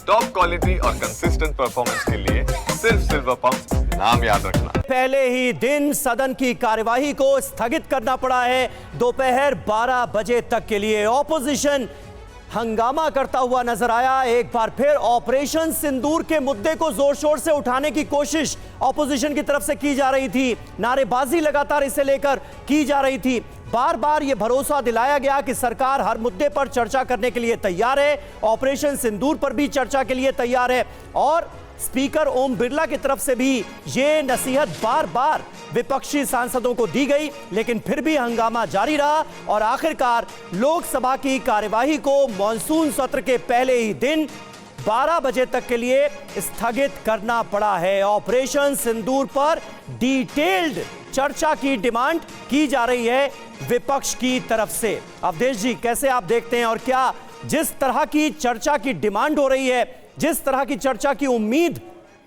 Top quality और consistent performance के लिए सिर्फ सिल्वर पंप नाम याद रखना। पहले ही दिन सदन की कार्यवाही को स्थगित करना पड़ा है दोपहर 12 बजे तक के लिए। ऑपोजिशन हंगामा करता हुआ नजर आया। एक बार फिर ऑपरेशन सिंदूर के मुद्दे को जोर शोर से उठाने की कोशिश ऑपोजिशन की तरफ से की जा रही थी। नारेबाजी लगातार इसे लेकर की जा रही थी। बार बार यह भरोसा दिलाया गया कि सरकार हर मुद्दे पर चर्चा करने के लिए तैयार है, ऑपरेशन सिंदूर पर भी चर्चा के लिए तैयार है। और स्पीकर ओम बिरला की तरफ से भी यह नसीहत बार बार विपक्षी सांसदों को दी गई, लेकिन फिर भी हंगामा जारी रहा और आखिरकार लोकसभा की कार्यवाही को मॉनसून सत्र के पहले ही दिन 12 बजे तक के लिए स्थगित करना पड़ा है। ऑपरेशन सिंदूर पर डिटेल्ड चर्चा की डिमांड की जा रही है विपक्ष की तरफ से। अवधेश जी, कैसे आप देखते हैं और क्या जिस तरह की चर्चा की डिमांड हो रही है, जिस तरह की चर्चा की उम्मीद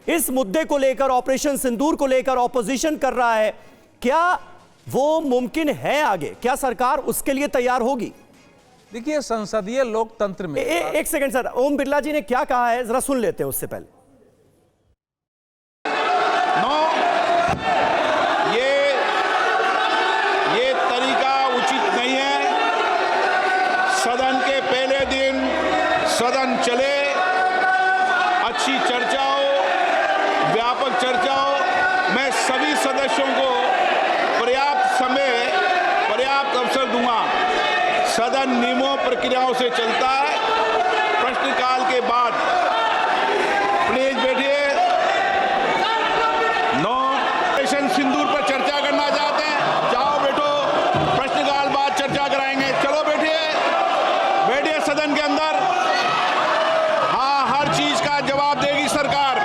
इस मुद्दे को लेकर, ऑपरेशन सिंदूर को लेकर ऑपोजिशन कर रहा है, क्या वो मुमकिन है आगे? क्या सरकार उसके लिए तैयार होगी? देखिए, संसदीय लोकतंत्र में एक सेकंड सर, ओम बिरला जी ने क्या कहा है जरा सुन लेते हैं उससे पहले। ये तरीका उचित नहीं है। सदन के पहले दिन सदन चले, अच्छी चर्चा हो, व्यापक चर्चा हो। मैं सभी सदस्यों को पर्याप्त समय, पर्याप्त अवसर दूंगा। सदन नियमों प्रक्रियाओं से चलता है। प्रश्नकाल के बाद प्लीज बैठिए। ऑपरेशन सिंदूर पर चर्चा करना चाहते हैं, जाओ बैठो, प्रश्नकाल बाद चर्चा कराएंगे। चलो बैठिए, बैठिए सदन के अंदर। हाँ, हर चीज का जवाब देगी सरकार,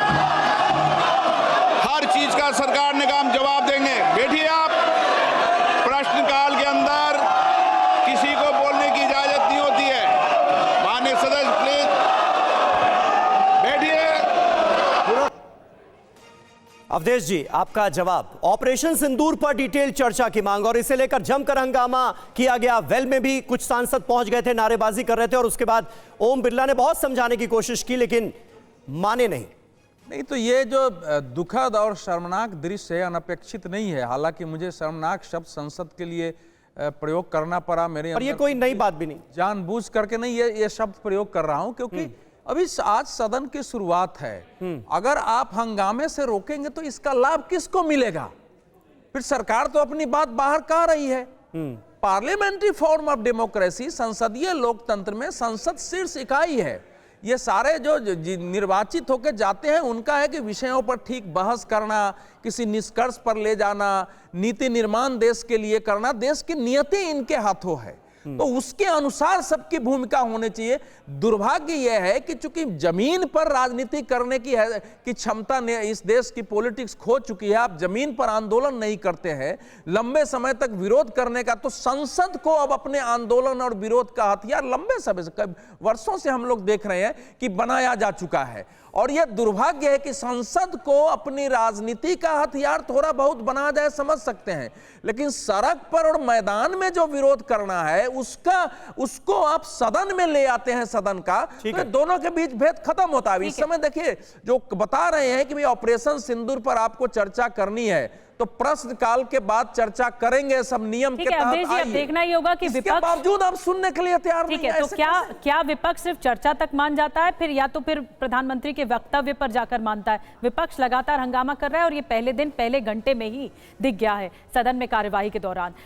हर चीज का सरकार ने काम जवाब देंगे। बैठिए आप। प्रश्नकाल के अंदर किसी को बोलने की इजाजत नहीं होती है। माननीय सदस्य प्लीज बैठिए। अवधेश जी, आपका जवाब। ऑपरेशन सिंदूर पर डिटेल चर्चा की मांग और इसे लेकर जमकर हंगामा किया गया। वेल में भी कुछ सांसद पहुंच गए थे, नारेबाजी कर रहे थे और उसके बाद ओम बिरला ने बहुत समझाने की कोशिश की लेकिन माने नहीं। तो ये जो दुखद और शर्मनाक दृश्य है, अनपेक्षित नहीं है। हालांकि मुझे शर्मनाक शब्द संसद के लिए प्रयोग करना पड़ा। मेरे और ये कोई नई बात भी नहीं, जानबूझ करके नहीं ये शब्द प्रयोग कर रहा हूं, क्योंकि अभी आज सदन की शुरुआत है। अगर आप हंगामे से रोकेंगे तो इसका लाभ किसको मिलेगा? फिर सरकार तो अपनी बात बाहर कह रही है। पार्लियामेंट्री फॉर्म ऑफ डेमोक्रेसी, संसदीय लोकतंत्र में संसद शीर्ष इकाई है। ये सारे जो निर्वाचित होकर जाते हैं उनका है कि विषयों पर ठीक बहस करना, किसी निष्कर्ष पर ले जाना, नीति निर्माण देश के लिए करना, देश की नियति इनके हाथों है। तो उसके अनुसार सबकी भूमिका होनी चाहिए। दुर्भाग्य यह है कि चूंकि जमीन पर राजनीति करने की क्षमता ने इस देश की पॉलिटिक्स खो चुकी है। आप जमीन पर आंदोलन नहीं करते हैं, लंबे समय तक विरोध करने का, तो संसद को अब अपने आंदोलन और विरोध का हथियार लंबे समय से, वर्षों से हम लोग देख रहे हैं कि बनाया जा चुका है। और यह दुर्भाग्य है कि संसद को अपनी राजनीति का हथियार थोड़ा बहुत बना जाए, समझ सकते हैं, लेकिन सड़क पर और मैदान में जो विरोध करना है उसको आप सदन में ले आते हैं, सदन का, तो दोनों के बीच भेद खत्म होता है। इस समय देखिए जो बता रहे हैं कि भाई ऑपरेशन सिंदूर पर आपको चर्चा करनी है, तो प्रश्नकाल के बाद चर्चा करेंगे, सब नियम के तहत आइए। देखना ही होगा कि इसके बावजूद आप सुनने के लिए तैयार नहीं है। तो क्या विपक्ष सिर्फ चर्चा तक मान जाता है, फिर या तो फिर प्रधानमंत्री के वक्तव्य पर जाकर मानता है? विपक्ष लगातार हंगामा कर रहा है और ये पहले दिन, पहले घंटे में ही दिख गया है सदन में कार्यवाही के दौरान।